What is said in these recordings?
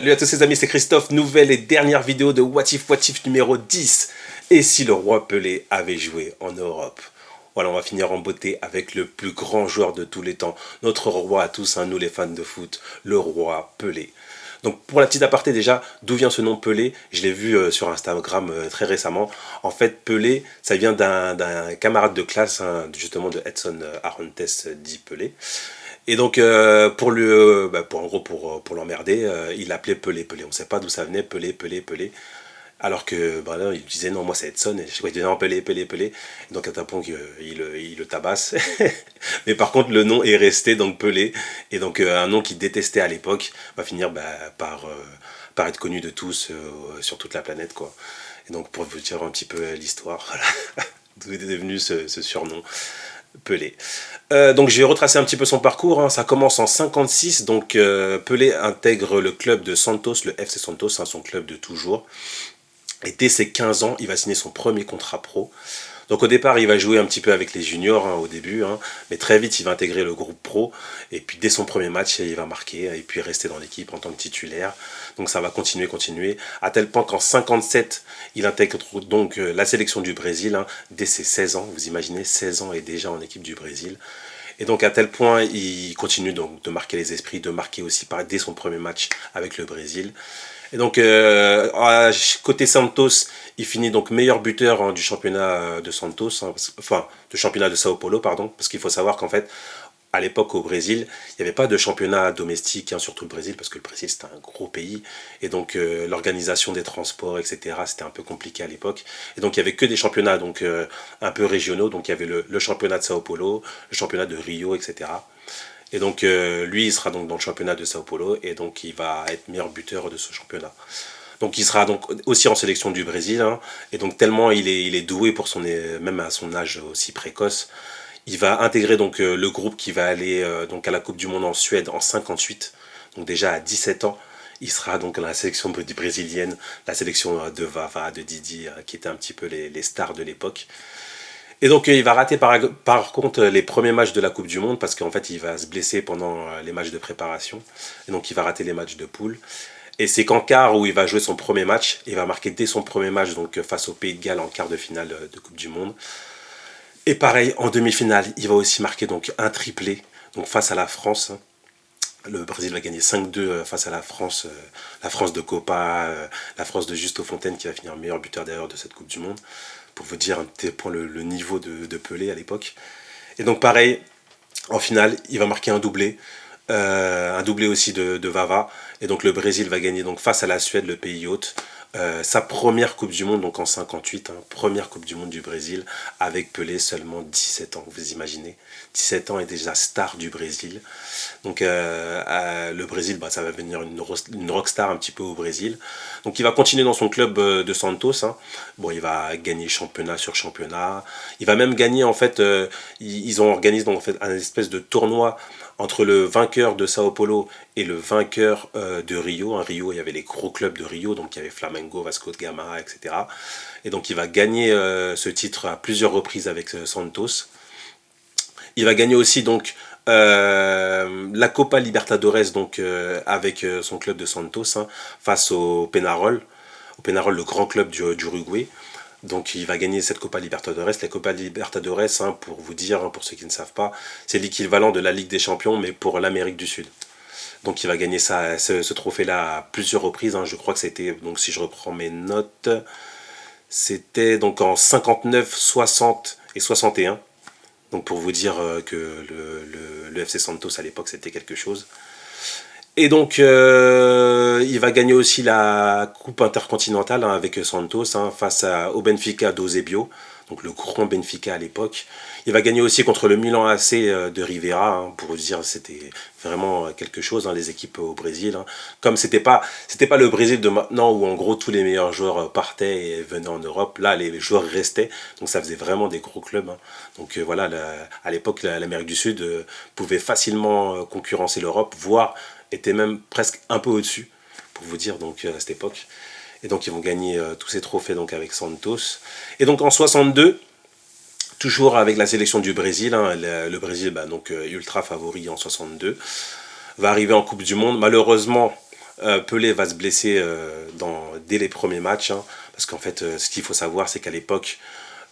Salut à tous les amis, c'est Christophe, nouvelle et dernière vidéo de What If numéro 10. Et si le roi Pelé avait joué en Europe? Voilà, on va finir en beauté avec le plus grand joueur de tous les temps, notre roi à tous, hein, nous les fans de foot, le roi Pelé. Donc pour la petite aparté déjà, d'où vient ce nom Pelé? Je l'ai vu sur Instagram très récemment. En fait, Pelé, ça vient d'un camarade de classe, hein, justement de Edson Arantes dit Pelé. Et donc, pour, en gros, pour l'emmerder, il l'appelait Pelé, Pelé. On ne sait pas d'où ça venait, Pelé, Pelé, Pelé. Alors que, bah là, il disait non, moi c'est Edson. Et je disais non, Pelé, Pelé, Pelé. Et donc, à tel point qu'il il le tabasse. Mais par contre, le nom est resté, donc Pelé. Et donc, un nom qu'il détestait à l'époque va finir par être connu de tous sur toute la planète, quoi. Et donc, pour vous dire un petit peu l'histoire, voilà, d'où est devenu ce surnom. Pelé. Donc je vais retracer un petit peu son parcours, hein. Ça commence en 56, donc Pelé intègre le club de Santos, le FC Santos, hein, son club de toujours. Et dès ses 15 ans, il va signer son premier contrat pro. Donc au départ, il va jouer un petit peu avec les juniors, hein, au début, hein, mais très vite, il va intégrer le groupe pro. Et puis dès son premier match, il va marquer et puis rester dans l'équipe en tant que titulaire. Donc ça va continuer, continuer, à tel point qu'en 57, il intègre donc la sélection du Brésil, hein, dès ses 16 ans. Vous imaginez, 16 ans et déjà en équipe du Brésil. Et donc à tel point, il continue donc de marquer les esprits, de marquer aussi dès son premier match avec le Brésil. Et donc côté Santos, il finit donc meilleur buteur, hein, du championnat de Santos, hein, enfin du championnat de Sao Paulo, pardon, parce qu'il faut savoir qu'en fait, à l'époque au Brésil, il n'y avait pas de championnat domestique, hein, surtout le Brésil, parce que le Brésil c'était un gros pays, et donc l'organisation des transports, etc., c'était un peu compliqué à l'époque. Et donc il n'y avait que des championnats donc, un peu régionaux, donc il y avait le championnat de Sao Paulo, le championnat de Rio, etc. Et donc lui, il sera donc dans le championnat de Sao Paulo, et donc il va être meilleur buteur de ce championnat. Donc il sera donc aussi en sélection du Brésil, hein, et donc tellement il est doué pour même à son âge aussi précoce, il va intégrer donc le groupe qui va aller donc à la Coupe du Monde en Suède en 58. Donc déjà à 17 ans, il sera donc dans la sélection brésilienne, la sélection de Vava, de Didi, qui étaient un petit peu les stars de l'époque. Et donc il va rater par contre les premiers matchs de la Coupe du Monde parce qu'en fait il va se blesser pendant les matchs de préparation. Et donc il va rater les matchs de poule. Et c'est qu'en quart où il va jouer son premier match, il va marquer dès son premier match donc face au Pays de Galles en quart de finale de Coupe du Monde. Et pareil, en demi-finale, il va aussi marquer donc un triplé donc face à la France. Le Brésil va gagner 5-2 face à la France de Copa, la France de Justo Fontaine qui va finir meilleur buteur d'ailleurs de cette Coupe du Monde. Pour vous dire un petit peu le niveau de Pelé à l'époque. Et donc pareil, en finale, il va marquer un doublé aussi de Vava. Et donc le Brésil va gagner donc face à la Suède, le pays hôte, sa première Coupe du Monde, donc en 58, hein, première Coupe du Monde du Brésil, avec Pelé seulement 17 ans, vous imaginez. 17 ans et déjà star du Brésil. Donc le Brésil, bah, ça va devenir une rockstar un petit peu au Brésil. Donc il va continuer dans son club de Santos, hein. Bon, il va gagner championnat sur championnat. Il va même gagner, en fait, ils ont organisé donc, en fait, un espèce de tournoi entre le vainqueur de Sao Paulo et le vainqueur de Rio. À Rio, il y avait les gros clubs de Rio, donc il y avait Flamengo, Vasco de Gama, etc. Et donc il va gagner ce titre à plusieurs reprises avec Santos. Il va gagner aussi donc la Copa Libertadores donc avec son club de Santos, hein, face au Penarol. Au Penarol, le grand club du Uruguay. Donc il va gagner cette Copa Libertadores. La Copa Libertadores, hein, pour vous dire, hein, pour ceux qui ne savent pas, c'est l'équivalent de la Ligue des Champions, mais pour l'Amérique du Sud. Donc il va gagner ce trophée-là à plusieurs reprises, hein. Je crois que c'était, donc si je reprends mes notes, c'était donc en 59, 60 et 61. Donc pour vous dire que le FC Santos à l'époque c'était quelque chose. Et donc il va gagner aussi la Coupe intercontinentale, hein, avec Santos, hein, au Benfica d'Eusebio, donc le grand Benfica à l'époque. Il va gagner aussi contre le Milan AC de Rivera, hein, pour vous dire c'était vraiment quelque chose, hein, les équipes au Brésil, hein. Comme c'était pas le Brésil de maintenant où en gros tous les meilleurs joueurs partaient et venaient en Europe. Là les joueurs restaient, donc ça faisait vraiment des gros clubs, hein. Donc voilà, à l'époque l'Amérique du Sud pouvait facilement concurrencer l'Europe, voire était même presque un peu au-dessus, pour vous dire, donc à cette époque. Et donc ils vont gagner tous ces trophées donc avec Santos. Et donc en 62, toujours avec la sélection du Brésil, hein, le Brésil, bah, donc ultra favori en 62, va arriver en Coupe du Monde. Malheureusement, Pelé va se blesser dès les premiers matchs, hein, parce qu'en fait, ce qu'il faut savoir, c'est qu'à l'époque,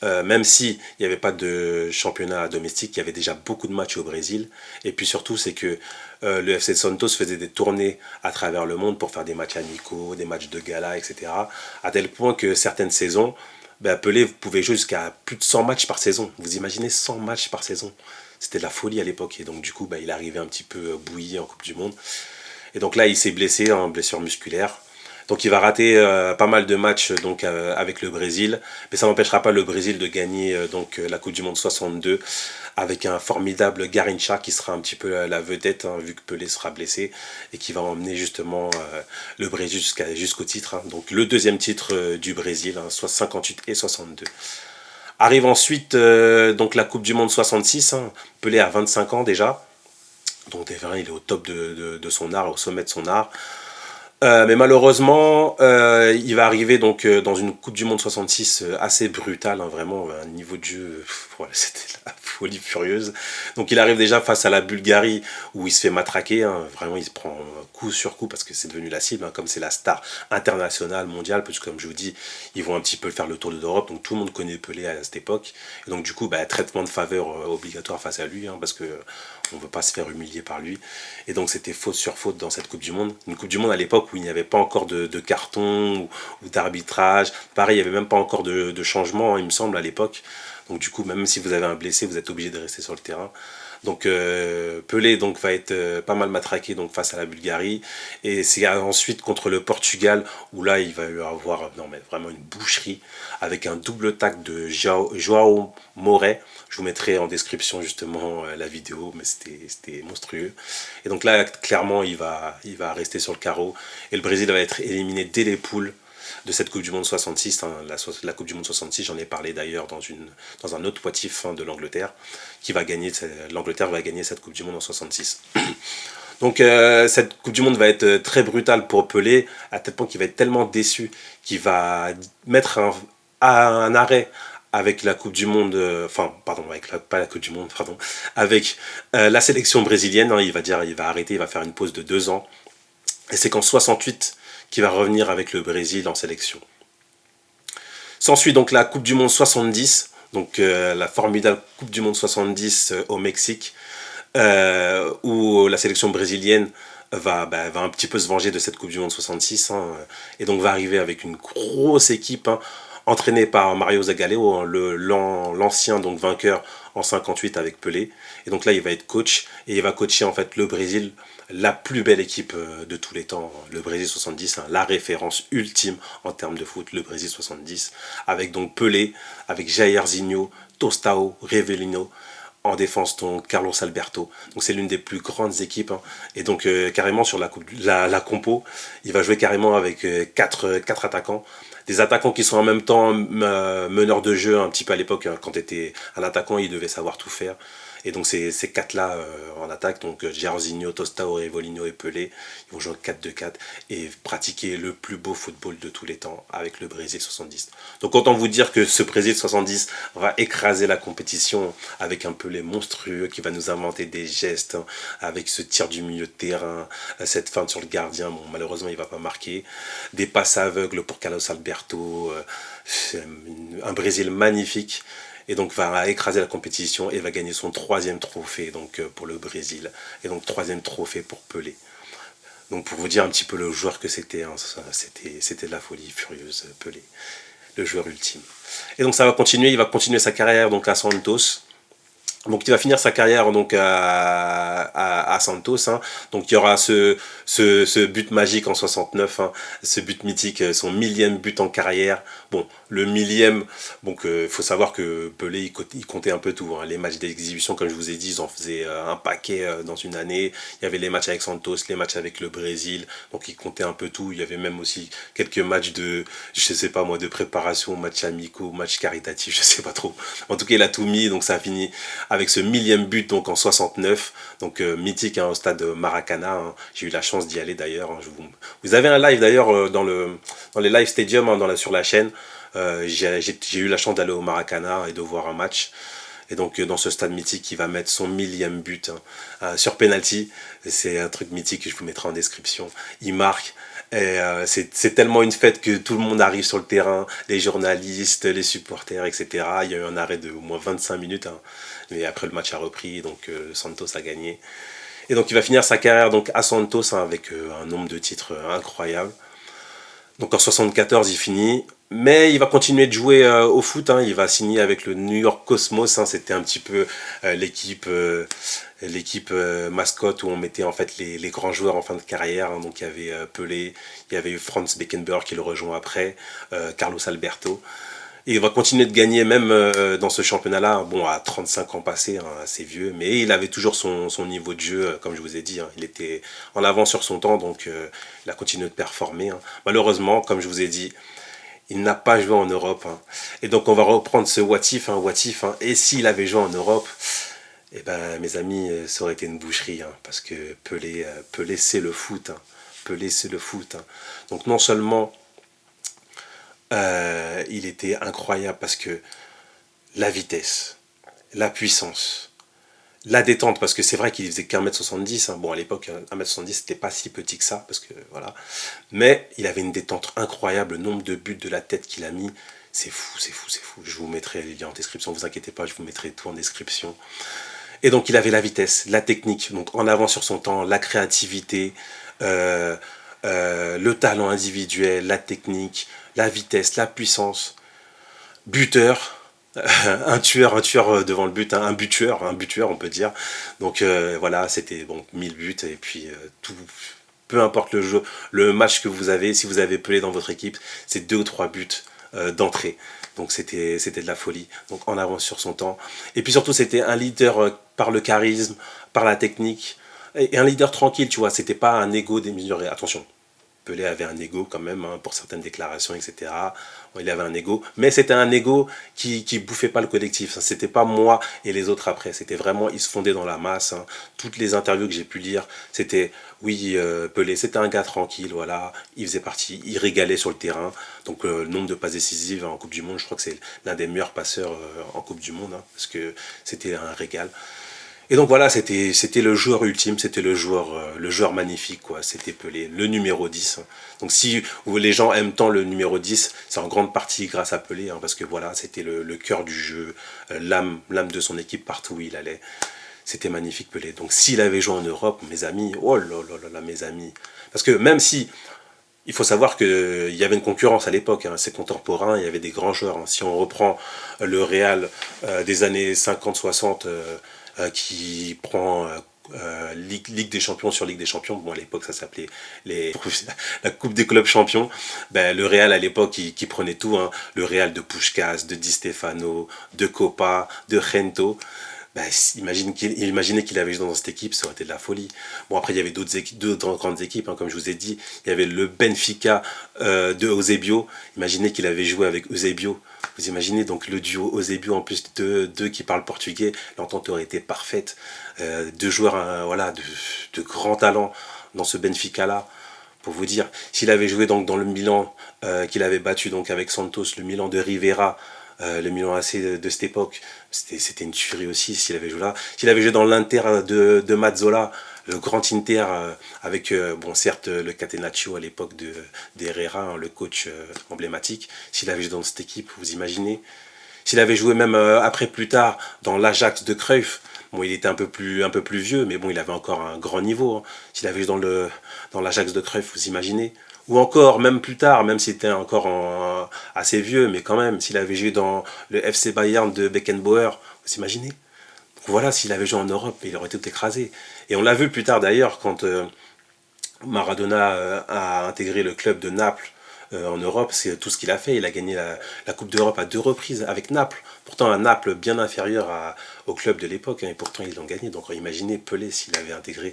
même si il n'y avait pas de championnat domestique, il y avait déjà beaucoup de matchs au Brésil. Et puis surtout, c'est que le FC Santos faisait des tournées à travers le monde pour faire des matchs amicaux, des matchs de gala, etc. À tel point que certaines saisons, ben, Pelé pouvait jouer jusqu'à plus de 100 matchs par saison. Vous imaginez 100 matchs par saison? C'était de la folie à l'époque. Et donc du coup, ben, il arrivait un petit peu bouilli en Coupe du Monde. Et donc là, il s'est blessé, en blessure musculaire. Donc il va rater pas mal de matchs donc avec le Brésil, mais ça n'empêchera pas le Brésil de gagner la Coupe du Monde 62 avec un formidable Garrincha qui sera un petit peu la vedette, hein, vu que Pelé sera blessé, et qui va emmener justement le Brésil jusqu'au titre, hein. Donc le deuxième titre du Brésil, hein, soit 58 et 62. Arrive ensuite donc la Coupe du Monde 66, hein. Pelé a 25 ans déjà, donc déjà il est au top de son art, au sommet de son art. Mais malheureusement, il va arriver donc dans une Coupe du Monde 66 assez brutale, hein, vraiment, un niveau de jeu, voilà, c'était la folie furieuse. Donc il arrive déjà face à la Bulgarie où il se fait matraquer, hein, vraiment il se prend coup sur coup parce que c'est devenu la cible, hein, comme c'est la star internationale, mondiale, parce que comme je vous dis, ils vont un petit peu faire le tour de l'Europe, donc tout le monde connaît Pelé à cette époque. Et donc du coup, bah, traitement de faveur obligatoire face à lui, hein, parce que on ne veut pas se faire humilier par lui. Et donc c'était faute sur faute dans cette Coupe du Monde. Une Coupe du Monde à l'époque où il n'y avait pas encore de carton ou d'arbitrage. Pareil, il n'y avait même pas encore de changement, hein, il me semble, à l'époque. Donc du coup, même si vous avez un blessé, vous êtes obligé de rester sur le terrain. Donc Pelé donc, va être pas mal matraqué donc, face à la Bulgarie. Et c'est ensuite contre le Portugal où là, il va y avoir non, mais vraiment une boucherie avec un double tacle de Joao Moret. Je vous mettrai en description justement la vidéo, mais c'était monstrueux. Et donc là, clairement, il va rester sur le carreau. Et le Brésil va être éliminé dès les poules de cette Coupe du Monde 66. Hein, la Coupe du Monde 66, j'en ai parlé d'ailleurs dans un autre poitif, hein, de l'Angleterre, l'Angleterre va gagner cette Coupe du Monde en 66. Donc cette Coupe du Monde va être très brutale pour Pelé, à tel point qu'il va être tellement déçu qu'il va mettre un arrêt avec la Coupe du Monde, pas la Coupe du Monde, pardon, avec la sélection brésilienne, hein, il va arrêter, il va faire une pause de 2 ans. Et c'est qu'en 68 qu'il va revenir avec le Brésil en sélection. S'ensuit donc la Coupe du Monde 70, donc la formidable Coupe du Monde 70 au Mexique, où la sélection brésilienne va un petit peu se venger de cette Coupe du Monde 66, hein, et donc va arriver avec une grosse équipe, hein, entraînée par Mario Zagallo, hein, l'ancien donc vainqueur en 58 avec Pelé. Et donc là, il va être coach, et il va coacher en fait le Brésil, la plus belle équipe de tous les temps, le Brésil 70, hein, la référence ultime en termes de foot, le Brésil 70, avec donc Pelé, avec Jairzinho, Tostão, Rivelino, en défense donc Carlos Alberto. Donc c'est l'une des plus grandes équipes, hein. Et donc carrément sur la compo, il va jouer carrément avec 4 attaquants. Des attaquants qui sont en même temps meneurs de jeu un petit peu à l'époque, hein, quand tu étais un attaquant, il devait savoir tout faire. Et donc ces 4-là en attaque, donc Jairzinho, Tostão, Rivelino et Pelé, ils vont jouer 4-2-4 et pratiquer le plus beau football de tous les temps avec le Brésil 70. Donc autant vous dire que ce Brésil 70 va écraser la compétition avec un Pelé monstrueux qui va nous inventer des gestes, hein, avec ce tir du milieu de terrain, cette feinte sur le gardien, bon malheureusement il ne va pas marquer, des passes aveugles pour Carlos Alberto, un Brésil magnifique. Et donc va écraser la compétition et va gagner son 3e trophée donc, pour le Brésil. Et donc 3e trophée pour Pelé. Donc pour vous dire un petit peu le joueur que c'était, hein, c'était de la folie furieuse, Pelé, le joueur ultime. Et donc ça va continuer, il va continuer sa carrière donc à Santos. Donc il va finir sa carrière donc à Santos, hein. Donc il y aura ce but magique en 69, hein, ce but mythique, son 1000e but en carrière. Bon, le 1000e, donc faut savoir que Pelé il comptait un peu tout, hein. Les matchs d'exhibition, comme je vous ai dit, ils en faisaient un paquet dans une année. Il y avait les matchs avec Santos, les matchs avec le Brésil, donc il comptait un peu tout. Il y avait même aussi quelques matchs je sais pas moi, de préparation, matchs amicaux, matchs caritatifs, je sais pas trop. En tout cas, il a tout mis, donc ça a fini avec ce 1000e but donc en 69, donc mythique, hein, au stade Maracana, hein. J'ai eu la chance d'y aller d'ailleurs, hein. Vous avez un live d'ailleurs dans les live stadium, hein, sur la chaîne. J'ai eu la chance d'aller au Maracana et de voir un match. Et donc dans ce stade mythique, il va mettre son 1000e but sur penalty. C'est un truc mythique que je vous mettrai en description. Il marque. Et c'est tellement une fête que tout le monde arrive sur le terrain, les journalistes, les supporters, etc. Il y a eu un arrêt de au moins 25 minutes. Mais après le match a repris, donc Santos a gagné. Et donc il va finir sa carrière donc, à Santos avec un nombre de titres incroyable. Donc en 74, il finit. Mais il va continuer de jouer au foot. Il va signer avec le New York Cosmos. C'était un petit peu l'équipe mascotte où on mettait en fait les grands joueurs en fin de carrière. Donc il y avait Pelé, il y avait Franz Beckenbauer qui le rejoint après, Carlos Alberto. Et il va continuer de gagner même dans ce championnat-là, bon, à 35 ans passés, assez vieux, mais il avait toujours son niveau de jeu, comme je vous ai dit, il était en avance sur son temps, donc il a continué de performer. Malheureusement, comme je vous ai dit, il n'a pas joué en Europe. Et donc on va reprendre ce what if, et s'il avait joué en Europe, eh ben, mes amis, ça aurait été une boucherie, parce que Pelé c'est le foot. Pelé c'est le foot. Donc non seulement il était incroyable parce que la vitesse, la puissance, la détente, parce que c'est vrai qu'il faisait qu'un mètre 70. Bon, à l'époque, 1m70, c'était pas si petit que ça, parce que voilà. Mais il avait une détente incroyable, le nombre de buts de la tête qu'il a mis. C'est fou, c'est fou, c'est fou. Je vous mettrai les liens en description, ne vous inquiétez pas, je vous mettrai tout en description. Et donc, il avait la vitesse, la technique, donc en avant sur son temps, la créativité, le talent individuel, la technique, la vitesse, la puissance, buteur, un tueur devant le but, un buteur on peut dire. Donc voilà, c'était bon 1000 buts et puis tout, peu importe le jeu, le match que vous avez, si vous avez Pelé dans votre équipe, c'est 2 ou 3 buts d'entrée. Donc c'était de la folie. Donc en avance sur son temps. Et puis surtout c'était un leader par le charisme, par la technique et un leader tranquille, tu vois. C'était pas un ego démesuré. Attention, Pelé avait un ego quand même pour certaines déclarations, etc. Il avait un ego, mais c'était un ego qui bouffait pas le collectif. C'était pas moi et les autres après. C'était vraiment, il se fondait dans la masse. Toutes les interviews que j'ai pu lire, c'était oui, Pelé, c'était un gars tranquille, voilà. Il faisait partie, il régalait sur le terrain. Donc le nombre de passes décisives en Coupe du Monde, je crois que c'est l'un des meilleurs passeurs en Coupe du Monde, parce que c'était un régal. Et donc voilà, c'était le joueur ultime, c'était le joueur magnifique, quoi. C'était Pelé, le numéro 10. Donc si les gens aiment tant le numéro 10, c'est en grande partie grâce à Pelé, parce que voilà, c'était le cœur du jeu, l'âme de son équipe partout où il allait. C'était magnifique, Pelé. Donc s'il avait joué en Europe, mes amis, oh là là là, mes amis. Parce que même si, il faut savoir qu'il y avait une concurrence à l'époque, c'est contemporain, il y avait des grands joueurs. Si on reprend le Real des années 50-60, qui prend Ligue des Champions sur Ligue des Champions. Bon, à l'époque, ça s'appelait la Coupe des clubs champions. Ben, le Real, à l'époque, qui prenait tout. Le Real de Puskás, de Di Stefano, de Copa, de Gento. Ben, imaginez qu'il avait joué dans cette équipe, ça aurait été de la folie. Bon, après, il y avait d'autres grandes équipes, comme je vous ai dit. Il y avait le Benfica de Eusebio. Imaginez qu'il avait joué avec Eusebio. Vous imaginez donc le duo Eusebio, en plus deux qui parlent portugais, l'entente aurait été parfaite. Deux joueurs voilà, de grand talent dans ce Benfica-là. Pour vous dire, s'il avait joué donc dans le Milan, qu'il avait battu donc avec Santos, le Milan de Rivera, le Milan AC de cette époque, c'était une tuerie aussi s'il avait joué là. S'il avait joué dans l'Inter de Mazzola, le grand Inter, avec, bon, certes, le Catenaccio à l'époque d'Herrera, le coach emblématique. S'il avait joué dans cette équipe, vous imaginez. S'il avait joué même après, plus tard, dans l'Ajax de Cruyff, bon, il était un peu plus vieux, mais bon, il avait encore un grand niveau. S'il avait joué dans l'Ajax de Cruyff, vous imaginez. Ou encore, même plus tard, même s'il était encore assez vieux, mais quand même, s'il avait joué dans le FC Bayern de Beckenbauer, vous imaginez. Voilà, s'il avait joué en Europe, il aurait tout écrasé. Et on l'a vu plus tard d'ailleurs, quand Maradona a intégré le club de Naples en Europe, c'est tout ce qu'il a fait. Il a gagné la Coupe d'Europe à 2 reprises avec Naples. Pourtant, un Naples bien inférieur au club de l'époque, et pourtant ils l'ont gagné. Donc imaginez Pelé s'il avait intégré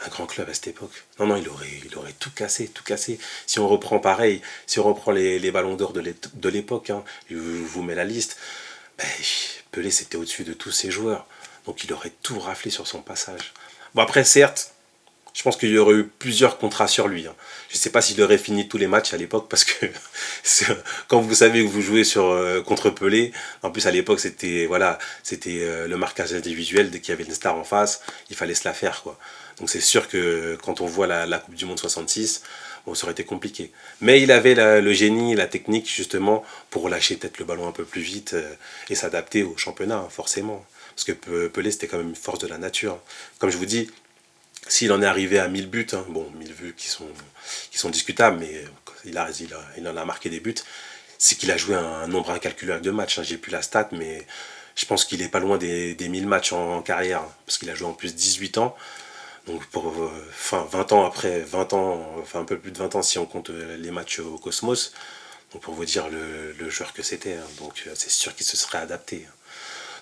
un grand club à cette époque. Non, il aurait tout cassé, tout cassé. Si on reprend pareil, si on reprend les ballons d'or de l'époque, je vous mets la liste, ben, Pelé c'était au-dessus de tous ces joueurs. Donc il aurait tout raflé sur son passage. Bon après certes, je pense qu'il y aurait eu plusieurs contrats sur lui, hein. Je ne sais pas s'il aurait fini tous les matchs à l'époque parce que quand vous savez que vous jouez contre Pelé, en plus à l'époque c'était voilà, c'était le marquage individuel. Dès qu'il y avait une star en face, il fallait se la faire, quoi. Donc c'est sûr que quand on voit la Coupe du Monde 66, bon, ça aurait été compliqué. Mais il avait le génie, la technique justement pour lâcher peut-être le ballon un peu plus vite et s'adapter au championnat, hein, forcément. Parce que Pelé c'était quand même une force de la nature. Comme je vous dis, s'il en est arrivé à 1000 buts, hein, bon, 1000 buts qui sont discutables, mais il en a marqué des buts, c'est qu'il a joué un nombre incalculable de matchs, hein. J'ai plus la stat, mais je pense qu'il est pas loin des 1000 matchs en carrière, hein, parce qu'il a joué en plus 18 ans. Donc pour 20 ans après, 20 ans, enfin un peu plus de 20 ans si on compte les matchs au Cosmos. Donc pour vous dire le joueur que c'était, hein. Donc c'est sûr qu'il se serait adapté, hein.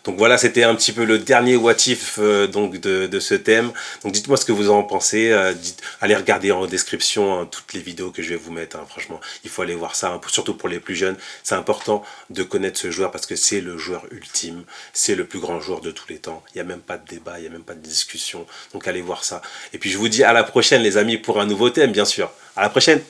Donc voilà, c'était un petit peu le dernier What If donc de ce thème. Donc dites-moi ce que vous en pensez. Allez regarder en description, hein, toutes les vidéos que je vais vous mettre, hein. Franchement, il faut aller voir ça, hein, surtout pour les plus jeunes. C'est important de connaître ce joueur parce que c'est le joueur ultime. C'est le plus grand joueur de tous les temps. Il n'y a même pas de débat, il n'y a même pas de discussion. Donc allez voir ça. Et puis je vous dis à la prochaine les amis pour un nouveau thème, bien sûr. À la prochaine.